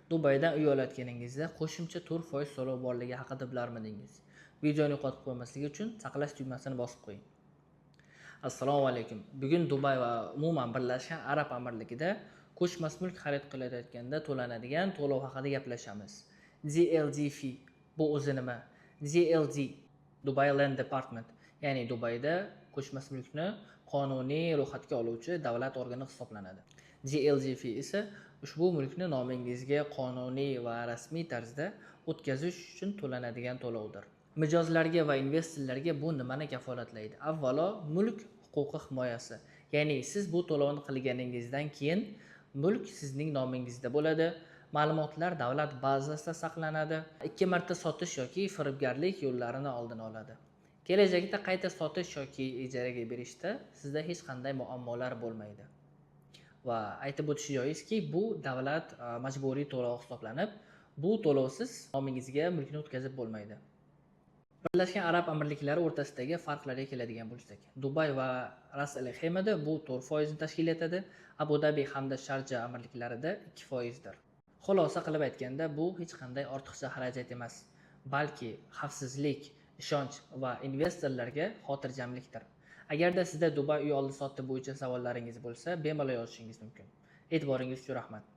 Dubaydan uy olayotganingizda qo'shimcha 4% to'lov borligi haqida bilarmidingiz? Videoni yo'qotib qo'ymasligi uchun saqlash tugmasini bosib qo'ying. Assalomu alaykum. Bugun Dubay va umuman Birlashgan Arab Amirligida ko'chmas mulk xarid qilayotganda to'lanadigan to'lov haqida gaplashamiz. DLD fee bu o'zi nima? DLD Dubai Land Department, ya'ni Dubayda ko'chmas mulkni qonuniy ro'yxatga oluvchi davlat organi hisoblanadi. DLD fee esa ushbu mulkni nomingizga qonuniy va rasmiy tarzda o'tkazish uchun to'lanadigan to'lovdir. Mijozlarga va investorlarga bu nimani kafolatlaydi? Avvalo, mulk huquqi himoyasi. Ya'ni siz bu to'lovni qilganingizdan keyin mulk sizning nomingizda bo'ladi. Ma'lumotlar davlat bazasida saqlanadi. 2 marta sotish yoki firibgarlik yo'llarini oldini oladi. Kelajakda qayta sotish yoki ijaraga berishda sizda hech qanday muammolar bo'lmaydi. Va aytib o'tish joizki, bu davlat majburiy to'lov hisoblanib, bu to'lovsiz nomingizga mulkni o'tkazib bo'lmaydi. Birlashgan Arab Amirliklari o'rtasidagi farqlarga keladigan bo'lsak, Dubay va Ras Al Khaimada bu 4% ni tashkil etadi, Abu Dabi hamda Sharja amirliklarida 2% dir. Xulosa qilib aytganda, bu hech qanday ortiqcha xarajat emas, balki xavfsizlik, ishonch va investorlarga xotirjamlikdir. Agarda sizda Dubay uy oldi-sotdi bo'yicha savollaringiz bo'lsa, bemalol yozishingiz mumkin. E'tiboringiz uchun rahmat.